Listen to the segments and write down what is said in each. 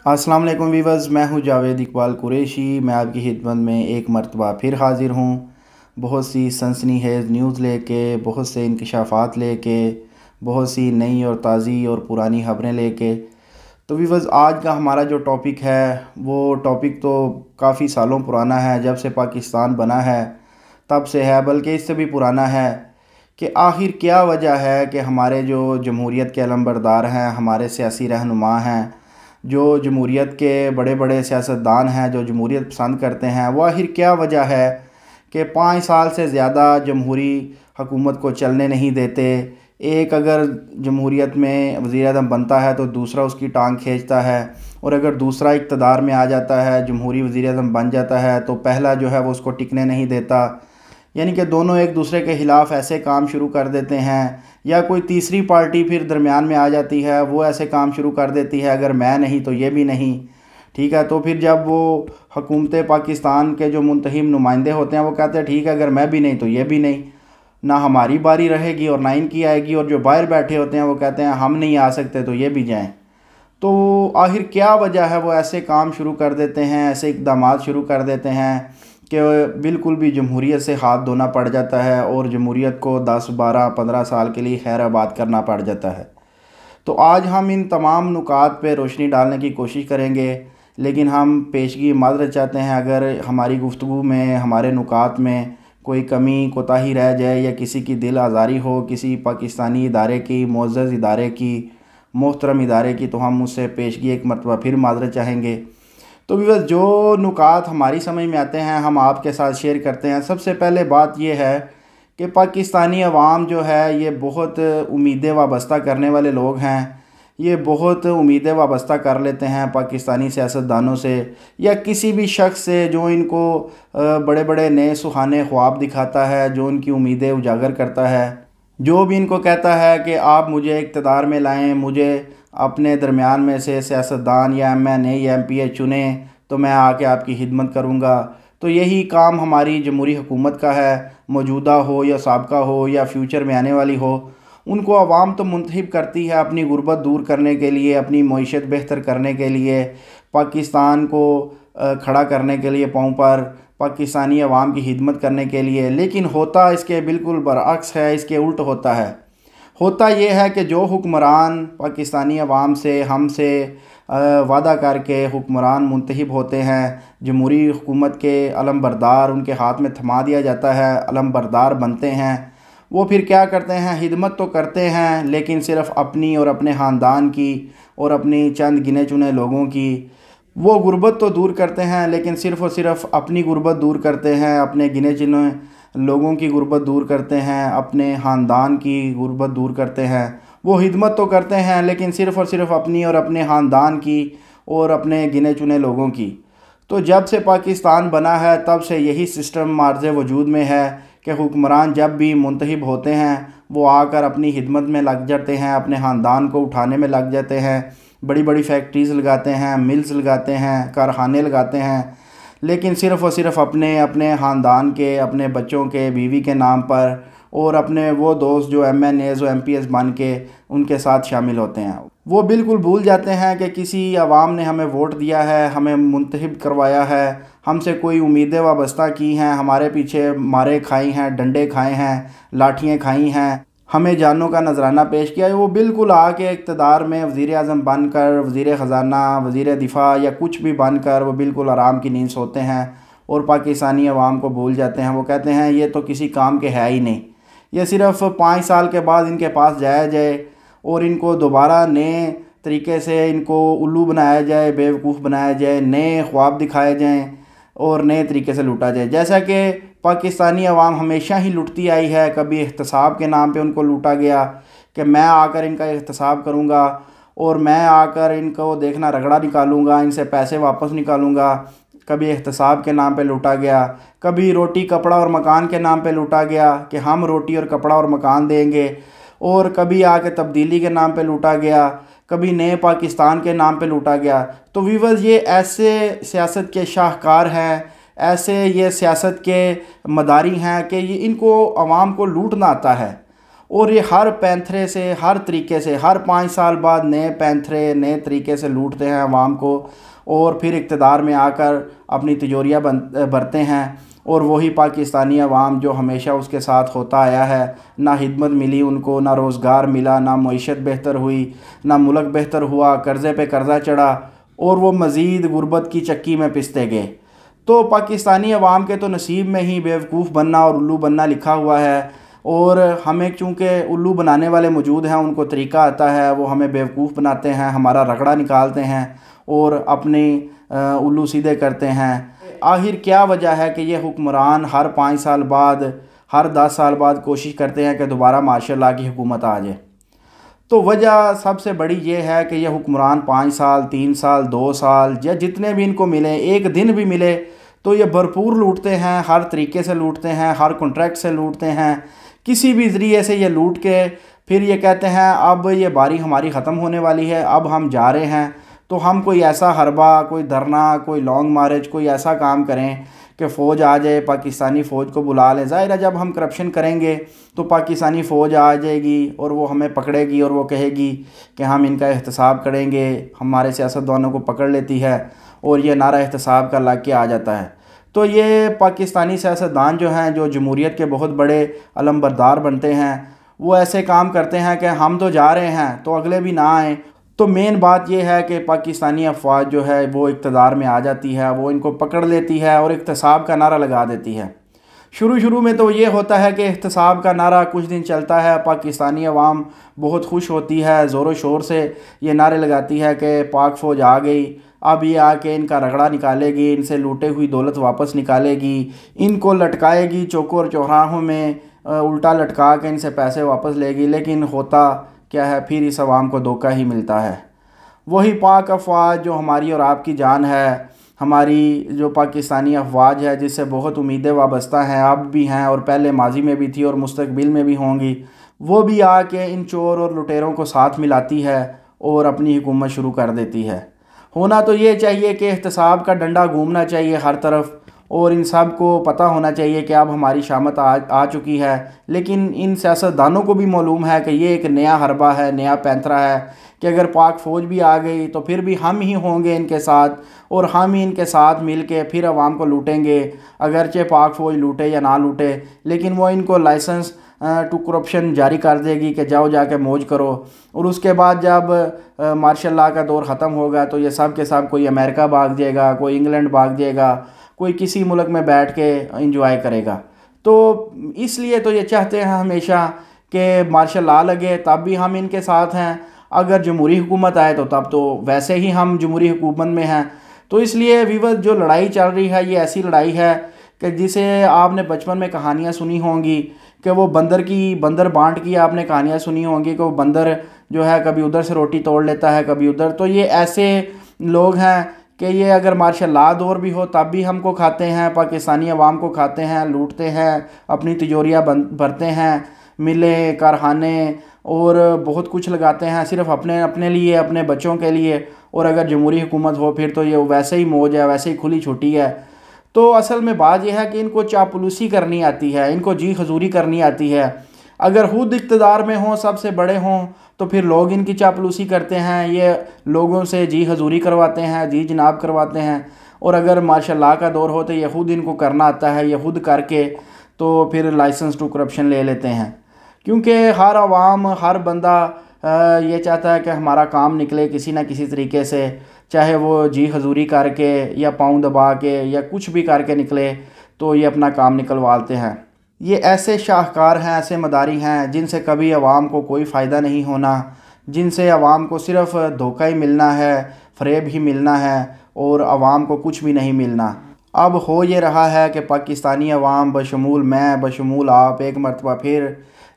السلام علیکم ویورز، میں ہوں جاوید اقبال قریشی۔ میں آپ کی خدمت میں ایک مرتبہ پھر حاضر ہوں، بہت سی سنسنی خیز نیوز لے کے، بہت سے انکشافات لے کے، بہت سی نئی اور تازی اور پرانی خبریں لے کے۔ تو ویورز، آج کا ہمارا جو ٹاپک ہے وہ ٹاپک تو کافی سالوں پرانا ہے، جب سے پاکستان بنا ہے تب سے ہے، بلکہ اس سے بھی پرانا ہے کہ آخر کیا وجہ ہے کہ ہمارے جو جمہوریت کے علمبردار ہیں، ہمارے سیاسی رہنما ہیں، جو جمہوریت کے بڑے بڑے سیاستدان ہیں، جو جمہوریت پسند کرتے ہیں، وہ آخر کیا وجہ ہے کہ 5 سال سے زیادہ جمہوری حکومت کو چلنے نہیں دیتے۔ ایک اگر جمہوریت میں وزیر اعظم بنتا ہے تو دوسرا اس کی ٹانگ کھینچتا ہے، اور اگر دوسرا اقتدار میں آ جاتا ہے، جمہوری وزیر اعظم بن جاتا ہے، تو پہلا جو ہے وہ اس کو ٹکنے نہیں دیتا۔ یعنی کہ دونوں ایک دوسرے کے خلاف ایسے کام شروع کر دیتے ہیں، یا کوئی تیسری پارٹی پھر درمیان میں آ جاتی ہے، وہ ایسے کام شروع کر دیتی ہے، اگر میں نہیں تو یہ بھی نہیں، ٹھیک ہے۔ تو پھر جب وہ حکومت پاکستان کے جو منتخب نمائندے ہوتے ہیں وہ کہتے ہیں ٹھیک ہے، اگر میں بھی نہیں تو یہ بھی نہیں، نہ ہماری باری رہے گی اور نہ ان کی آئے گی، اور جو باہر بیٹھے ہوتے ہیں وہ کہتے ہیں ہم نہیں آ سکتے تو یہ بھی جائیں۔ تو آخر کیا وجہ ہے وہ ایسے کام شروع کر دیتے ہیں، ایسے اقدامات شروع کر دیتے ہیں کہ بالکل بھی جمہوریت سے ہاتھ دھونا پڑ جاتا ہے، اور جمہوریت کو 10 12 15 سال کے لیے خیر آباد کرنا پڑ جاتا ہے۔ تو آج ہم ان تمام نکات پہ روشنی ڈالنے کی کوشش کریں گے، لیکن ہم پیشگی معذرت چاہتے ہیں اگر ہماری گفتگو میں، ہمارے نکات میں کوئی کمی کوتاہی رہ جائے، یا کسی کی دل آزاری ہو، کسی پاکستانی ادارے کی، معزز ادارے کی، محترم ادارے کی، تو ہم اس سے پیشگی ایک مرتبہ پھر معذرت چاہیں گے۔ تو ویورز، جو نکات ہماری سمجھ میں آتے ہیں ہم آپ کے ساتھ شیئر کرتے ہیں۔ سب سے پہلے بات یہ ہے کہ پاکستانی عوام جو ہے یہ بہت امیدیں وابستہ کرنے والے لوگ ہیں، یہ بہت امیدیں وابستہ کر لیتے ہیں پاکستانی سیاستدانوں سے، یا کسی بھی شخص سے جو ان کو بڑے بڑے نئے سہانے خواب دکھاتا ہے، جو ان کی امیدیں اجاگر کرتا ہے، جو بھی ان کو کہتا ہے کہ آپ مجھے اقتدار میں لائیں، مجھے اپنے درمیان میں سے سیاستدان یا MNA یا MPA چنیں تو میں آ کے آپ کی خدمت کروں گا۔ تو یہی کام ہماری جمہوری حکومت کا ہے، موجودہ ہو یا سابقہ ہو یا فیوچر میں آنے والی ہو۔ ان کو عوام تو منتخب کرتی ہے اپنی غربت دور کرنے کے لیے، اپنی معیشت بہتر کرنے کے لیے، پاکستان کو کھڑا کرنے کے لیے پاؤں پر، پاکستانی عوام کی خدمت کرنے کے لیے، لیکن ہوتا اس کے بالکل برعکس ہے، اس کے الٹ ہوتا ہے۔ ہوتا یہ ہے کہ جو حکمران پاکستانی عوام سے، ہم سے وعدہ کر کے حکمران منتخب ہوتے ہیں، جمہوری حکومت کے علمبردار ان کے ہاتھ میں تھما دیا جاتا ہے، علمبردار بنتے ہیں، وہ پھر کیا کرتے ہیں؟ خدمت تو کرتے ہیں لیکن صرف اپنی اور اپنے خاندان کی اور اپنی چند گنے چنے لوگوں کی۔ وہ غربت تو دور کرتے ہیں لیکن صرف اور صرف اپنی غربت دور کرتے ہیں، اپنے گنے چنے لوگوں کی غربت دور کرتے ہیں، اپنے خاندان کی غربت دور کرتے ہیں۔ وہ خدمت تو کرتے ہیں لیکن صرف اور صرف اپنی اور اپنے خاندان کی اور اپنے گنے چنے لوگوں کی۔ تو جب سے پاکستان بنا ہے تب سے یہی سسٹم مارز وجود میں ہے کہ حکمران جب بھی منتخب ہوتے ہیں وہ آ کر اپنی خدمت میں لگ جاتے ہیں، اپنے خاندان کو اٹھانے میں لگ جاتے ہیں، بڑی بڑی فیکٹریز لگاتے ہیں، ملز لگاتے ہیں، کارخانے لگاتے ہیں، لیکن صرف اور صرف اپنے خاندان کے، اپنے بچوں کے، بیوی کے نام پر، اور اپنے وہ دوست جو MNAs و MPs بن کے ان کے ساتھ شامل ہوتے ہیں۔ وہ بالکل بھول جاتے ہیں کہ کسی عوام نے ہمیں ووٹ دیا ہے، ہمیں منتخب کروایا ہے، ہم سے کوئی امیدیں وابستہ کی ہیں، ہمارے پیچھے مارے کھائی ہیں، ڈنڈے کھائے ہیں، لاٹھیاں کھائی ہیں، ہمیں جانوں کا نذرانہ پیش کیا ہے۔ وہ بالکل آ کے اقتدار میں وزیر اعظم بن کر، وزیر خزانہ، وزیر دفاع یا کچھ بھی بن کر وہ بالکل آرام کی نیند سوتے ہیں اور پاکستانی عوام کو بھول جاتے ہیں۔ وہ کہتے ہیں یہ تو کسی کام کے ہے ہی نہیں، یہ صرف 5 سال کے بعد ان کے پاس جایا جائے اور ان کو دوبارہ نئے طریقے سے ان کو الو بنایا جائے، بیوقوف بنایا جائے، نئے خواب دکھائے جائیں اور نئے طریقے سے لوٹا جائے، جیسا کہ پاکستانی عوام ہمیشہ ہی لٹتی آئی ہے۔ کبھی احتساب کے نام پہ ان کو لوٹا گیا کہ میں آ کر ان کا احتساب کروں گا اور میں آ کر ان کو دیکھنا رگڑا نکالوں گا، ان سے پیسے واپس نکالوں گا۔ کبھی احتساب کے نام پہ لوٹا گیا، کبھی روٹی کپڑا اور مکان کے نام پہ لوٹا گیا کہ ہم روٹی اور کپڑا اور مکان دیں گے، اور کبھی آ کے تبدیلی کے نام پہ لوٹا گیا، کبھی نئے پاکستان کے نام پہ لوٹا گیا۔ تو ویورز، یہ ایسے سیاست کے شاہکار ہیں، ایسے یہ سیاست کے مداری ہیں کہ یہ ان کو عوام کو لوٹنا آتا ہے، اور یہ ہر پینتھرے سے ہر طریقے سے ہر 5 سال بعد نئے پینتھرے نئے طریقے سے لوٹتے ہیں عوام کو، اور پھر اقتدار میں آ کر اپنی تجوریاں بھرتے ہیں۔ اور وہی پاکستانی عوام جو ہمیشہ اس کے ساتھ ہوتا آیا ہے، نہ خدمت ملی ان کو، نہ روزگار ملا، نہ معیشت بہتر ہوئی، نہ ملک بہتر ہوا، قرضے پہ قرضہ چڑھا، اور وہ مزید غربت کی چکی میں پستے گئے۔ تو پاکستانی عوام کے تو نصیب میں ہی بیوقوف بننا اور الو بننا لکھا ہوا ہے، اور ہمیں چونکہ الو بنانے والے موجود ہیں، ان کو طریقہ آتا ہے، وہ ہمیں بیوقوف بناتے ہیں، ہمارا رگڑا نکالتے ہیں اور اپنی الو سیدھے کرتے ہیں۔ آخر کیا وجہ ہے کہ یہ حکمران ہر 5 سال بعد، ہر 10 سال بعد کوشش کرتے ہیں کہ دوبارہ مارشل لاء کی حکومت آ جائے؟ تو وجہ سب سے بڑی یہ ہے کہ یہ حکمران 5 سال 3 سال 2 سال یا جتنے بھی ان کو ملے، ایک دن بھی ملے تو یہ بھرپور لوٹتے ہیں، ہر طریقے سے لوٹتے ہیں، ہر کنٹریکٹ سے لوٹتے ہیں، کسی بھی ذریعے سے یہ لوٹ کے پھر یہ کہتے ہیں اب یہ باری ہماری ختم ہونے والی ہے، اب ہم جا رہے ہیں، تو ہم کوئی ایسا حربہ، کوئی دھرنا، کوئی لانگ مارچ، کوئی ایسا کام کریں کہ فوج آ جائے، پاکستانی فوج کو بلا لیں۔ ظاہر ہے جب ہم کرپشن کریں گے تو پاکستانی فوج آ جائے گی اور وہ ہمیں پکڑے گی اور وہ کہے گی کہ ہم ان کا احتساب کریں گے، ہمارے سیاستدانوں کو پکڑ لیتی ہے اور یہ نعرہ احتساب کا لگ کے آ جاتا ہے۔ تو یہ پاکستانی سیاستدان جو ہیں، جو جمہوریت کے بہت بڑے علم بردار بنتے ہیں، وہ ایسے کام کرتے ہیں کہ ہم تو جا رہے ہیں تو اگلے بھی نہ آئیں۔ تو مین بات یہ ہے کہ پاکستانی افواج جو ہے وہ اقتدار میں آ جاتی ہے، وہ ان کو پکڑ لیتی ہے اور احتساب کا نعرہ لگا دیتی ہے۔ شروع میں تو یہ ہوتا ہے کہ احتساب کا نعرہ کچھ دن چلتا ہے، پاکستانی عوام بہت خوش ہوتی ہے، زور و شور سے یہ نعرے لگاتی ہے کہ پاک فوج آ گئی، اب یہ آ کے ان کا رگڑا نکالے گی، ان سے لوٹے ہوئی دولت واپس نکالے گی، ان کو لٹکائے گی چوکوں اور چوراہوں میں، الٹا لٹکا کے ان سے پیسے واپس لے گی۔ لیکن ہوتا کیا ہے، پھر اس عوام کو دھوکہ ہی ملتا ہے۔ وہی پاک افواج جو ہماری اور آپ کی جان ہے، ہماری جو پاکستانی افواج ہے جس سے بہت امیدیں وابستہ ہیں، اب بھی ہیں اور پہلے ماضی میں بھی تھی اور مستقبل میں بھی ہوں گی، وہ بھی آ کے ان چور اور لٹیروں کو ساتھ ملاتی ہے اور اپنی حکومت شروع کر دیتی ہے۔ ہونا تو یہ چاہیے کہ احتساب کا ڈنڈا گھومنا چاہیے ہر طرف، اور ان سب کو پتہ ہونا چاہیے کہ اب ہماری شامت آ چکی ہے، لیکن ان سیاستدانوں کو بھی معلوم ہے کہ یہ ایک نیا حربہ ہے، نیا پینترا ہے، کہ اگر پاک فوج بھی آ گئی تو پھر بھی ہم ہی ہوں گے ان کے ساتھ، اور ہم ہی ان کے ساتھ مل کے پھر عوام کو لوٹیں گے، اگرچہ پاک فوج لوٹے یا نہ لوٹے، لیکن وہ ان کو لائسنس ٹو کرپشن جاری کر دے گی کہ جاؤ جا کے موج کرو۔ اور اس کے بعد جب مارشل لاء کا دور ختم ہوگا تو یہ سب کے سب، کوئی امریکہ بھاگ جائے گا، کوئی انگلینڈ بھاگ جائے گا، کوئی کسی ملک میں بیٹھ کے انجوائے کرے گا۔ تو اس لیے تو یہ چاہتے ہیں ہمیشہ کہ مارشل لاء لگے تب بھی ہم ان کے ساتھ ہیں، اگر جمہوری حکومت آئے تو تب تو ویسے ہی ہم جمہوری حکومت میں ہیں۔ تو اس لیے ویور جو لڑائی چل رہی ہے یہ ایسی لڑائی ہے کہ جسے آپ نے بچپن میں کہانیاں سنی ہوں گی کہ وہ بندر بانٹ کی آپ نے کہانیاں سنی ہوں گی کہ وہ بندر جو ہے کبھی ادھر سے روٹی توڑ لیتا ہے کبھی ادھر۔ تو یہ ایسے لوگ ہیں کہ یہ اگر مارشل لاء دور بھی ہو تب بھی ہم کو کھاتے ہیں، پاکستانی عوام کو کھاتے ہیں، لوٹتے ہیں، اپنی تجوریاں بھرتے ہیں، ملیں، کارخانے اور بہت کچھ لگاتے ہیں صرف اپنے لیے، اپنے بچوں کے لیے۔ اور اگر جمہوری حکومت ہو پھر تو یہ ویسے ہی موج ہے، ویسے ہی کھلی چھٹی ہے۔ تو اصل میں بات یہ ہے کہ ان کو چاپلوسی کرنی آتی ہے، ان کو جی حضوری کرنی آتی ہے۔ اگر خود اقتدار میں ہوں، سب سے بڑے ہوں، تو پھر لوگ ان کی چاپلوسی کرتے ہیں، یہ لوگوں سے جی حضوری کرواتے ہیں، جی جناب کرواتے ہیں۔ اور اگر مارشل لاء کا دور ہو تو یہ خود ان کو کرنا آتا ہے، یہ خود کر کے تو پھر لائسنس ٹو کرپشن لے لیتے ہیں۔ کیونکہ ہر عوام، ہر بندہ یہ چاہتا ہے کہ ہمارا کام نکلے کسی نہ کسی طریقے سے، چاہے وہ جی حضوری کر کے یا پاؤں دبا کے یا کچھ بھی کر کے نکلے، تو یہ اپنا کام نکلواتے ہیں۔ یہ ایسے شاہکار ہیں، ایسے مداری ہیں جن سے کبھی عوام کو کوئی فائدہ نہیں ہونا، جن سے عوام کو صرف دھوکہ ہی ملنا ہے، فریب ہی ملنا ہے اور عوام کو کچھ بھی نہیں ملنا۔ اب ہو یہ رہا ہے کہ پاکستانی عوام بشمول میں، بشمول آپ، ایک مرتبہ پھر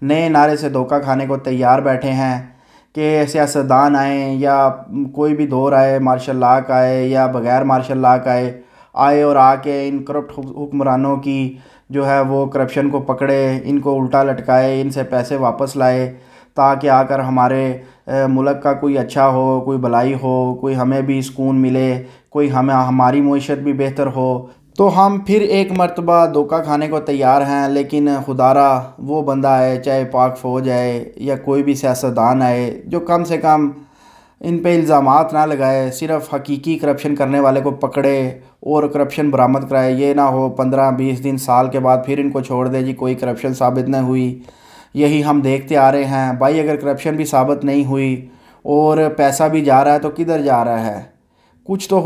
نئے نعرے سے دھوکہ کھانے کو تیار بیٹھے ہیں کہ سیاستدان آئیں یا کوئی بھی دور آئے، مارشل لاء کا آئے یا بغیر مارشل لاء کا آئے اور آ کے ان کرپٹ حکمرانوں کی جو ہے وہ کرپشن کو پکڑے، ان کو الٹا لٹکائے، ان سے پیسے واپس لائے، تاکہ آ کر ہمارے ملک کا کوئی اچھا ہو، کوئی بھلائی ہو، کوئی ہمیں بھی سکون ملے، کوئی ہماری معیشت بھی بہتر ہو۔ تو ہم پھر ایک مرتبہ دھوکہ کھانے کو تیار ہیں، لیکن خدارا وہ بندہ آئے، چاہے پاک فوج آئے یا کوئی بھی سیاستدان آئے، جو کم سے کم ان پہ الزامات نہ لگائے، صرف حقیقی کرپشن کرنے والے کو پکڑے اور کرپشن برآمد کرائے۔ یہ نہ ہو 15-20 دن سال کے بعد پھر ان کو چھوڑ دے، جی کوئی کرپشن ثابت نہ ہوئی۔ یہی ہم دیکھتے آ رہے ہیں بھائی، اگر کرپشن بھی ثابت نہیں ہوئی اور پیسہ بھی جا رہا ہے تو کدھر جا رہا ہے؟ کچھ تو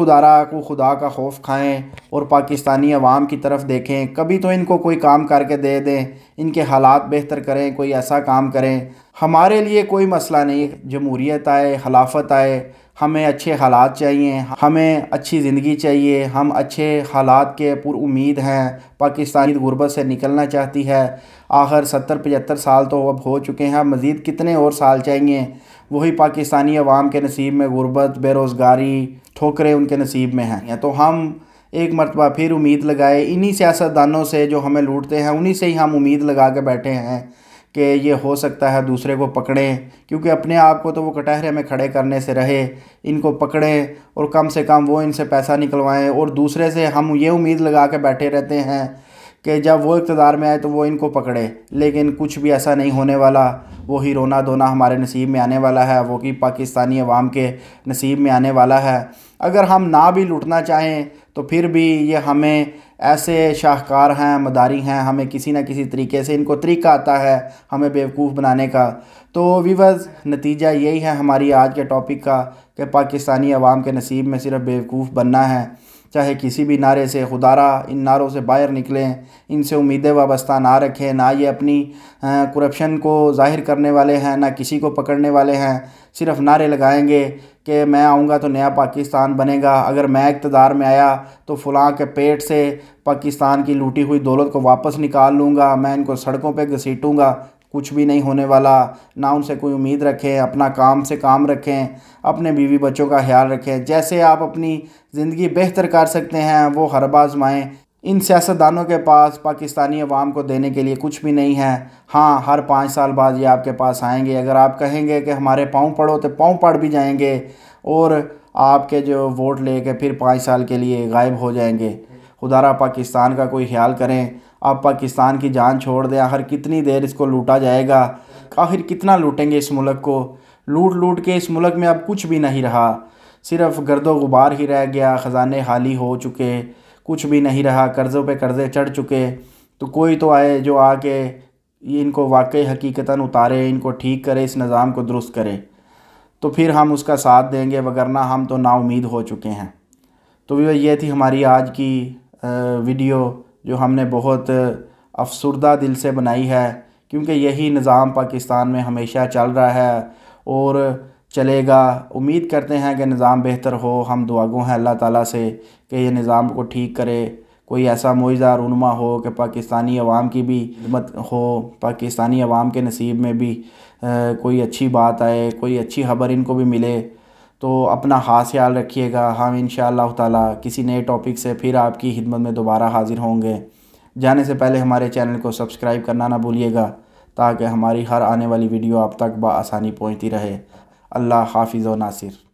خدا کا خوف کھائیں اور پاکستانی عوام کی طرف دیکھیں، کبھی تو ان کو کوئی کام کر کے دے دیں، ان کے حالات بہتر کریں، کوئی ایسا کام کریں۔ ہمارے لیے کوئی مسئلہ نہیں، جمہوریت آئے، خلافت آئے، ہمیں اچھے حالات چاہیے، ہمیں اچھی زندگی چاہیے، ہم اچھے حالات کے پر امید ہیں۔ پاکستانی غربت سے نکلنا چاہتی ہے، آخر 70-75 سال تو اب ہو چکے ہیں، مزید کتنے اور سال چاہیے؟ وہی پاکستانی عوام کے نصیب میں غربت، بے روزگاری، ٹھوکریں ان کے نصیب میں ہیں۔ تو ہم ایک مرتبہ پھر امید لگائے انہی سیاستدانوں سے جو ہمیں لوٹتے ہیں، انہی سے ہی ہم امید لگا کے بیٹھے ہیں کہ یہ ہو سکتا ہے دوسرے کو پکڑیں، کیونکہ اپنے آپ کو تو وہ کٹہرے میں کھڑے کرنے سے رہے، ان کو پکڑیں اور کم سے کم وہ ان سے پیسہ نکلوائیں، اور دوسرے سے ہم یہ امید لگا کے بیٹھے رہتے ہیں کہ جب وہ اقتدار میں آئے تو وہ ان کو پکڑے، لیکن کچھ بھی ایسا نہیں ہونے والا۔ وہی رونا دھونا ہمارے نصیب میں آنے والا ہے، وہی پاکستانی عوام کے نصیب میں آنے والا ہے۔ اگر ہم نہ بھی لوٹنا چاہیں تو پھر بھی یہ ہمیں ایسے شاہکار ہیں، مداری ہیں، ہمیں کسی نہ کسی طریقے سے ان کو طریقہ آتا ہے ہمیں بیوقوف بنانے کا۔ تو ویورز، نتیجہ یہی ہے ہماری آج کے ٹاپک کا کہ پاکستانی عوام کے نصیب میں صرف بیوقوف بننا ہے، چاہے کسی بھی نعرے سے۔ خدارا ان نعروں سے باہر نکلیں، ان سے امیدیں وابستہ نہ رکھیں، نہ یہ اپنی کرپشن کو ظاہر کرنے والے ہیں، نہ کسی کو پکڑنے والے ہیں، صرف نعرے لگائیں گے کہ میں آؤں گا تو نیا پاکستان بنے گا، اگر میں اقتدار میں آیا تو فلاں کے پیٹ سے پاکستان کی لوٹی ہوئی دولت کو واپس نکال لوں گا، میں ان کو سڑکوں پہ گھسیٹوں گا۔ کچھ بھی نہیں ہونے والا، نہ ان سے کوئی امید رکھیں، اپنا کام سے کام رکھیں، اپنے بیوی بچوں کا خیال رکھیں، جیسے آپ اپنی زندگی بہتر کر سکتے ہیں وہ حربہ آزمائیں۔ ان سیاستدانوں کے پاس پاکستانی عوام کو دینے کے لیے کچھ بھی نہیں ہے۔ ہاں، ہر 5 سال بعد یہ آپ کے پاس آئیں گے، اگر آپ کہیں گے کہ ہمارے پاؤں پڑو تو پاؤں پڑ بھی جائیں گے، اور آپ کے جو ووٹ لے کے پھر 5 سال کے لیے غائب ہو جائیں گے۔ خدارا پاکستان کا کوئی خیال کریں، آپ پاکستان کی جان چھوڑ دیں، آخر کتنی دیر اس کو لوٹا جائے گا؟ آخر کتنا لوٹیں گے اس ملک کو؟ لوٹ کے اس ملک میں اب کچھ بھی نہیں رہا، صرف گرد و غبار ہی رہ گیا، خزانے خالی ہو چکے، کچھ بھی نہیں رہا، قرضوں پہ قرضے چڑھ چکے۔ تو کوئی تو آئے جو آ کے ان کو واقعی حقیقتاً اتارے، ان کو ٹھیک کرے، اس نظام کو درست کرے، تو پھر ہم اس کا ساتھ دیں گے، وگرنہ ہم تو نا امید ہو چکے ہیں۔ تو یہ تھی ہماری آج کی ویڈیو، جو ہم نے بہت افسردہ دل سے بنائی ہے، کیونکہ یہی نظام پاکستان میں ہمیشہ چل رہا ہے اور چلے گا۔ امید کرتے ہیں کہ نظام بہتر ہو، ہم دعا گو ہیں اللہ تعالیٰ سے کہ یہ نظام کو ٹھیک کرے، کوئی ایسا معجزہ رونما ہو کہ پاکستانی عوام کی بھی خدمت ہو، پاکستانی عوام کے نصیب میں بھی کوئی اچھی بات آئے، کوئی اچھی خبر ان کو بھی ملے۔ تو اپنا خاص خیال رکھیے گا، ہم انشاءاللہ تعالیٰ کسی نئے ٹاپک سے پھر آپ کی خدمت میں دوبارہ حاضر ہوں گے۔ جانے سے پہلے ہمارے چینل کو سبسکرائب کرنا نہ بھولیے گا، تاکہ ہماری ہر آنے والی ویڈیو آپ تک بآسانی پہنچتی رہے۔ اللہ حافظ و ناصر۔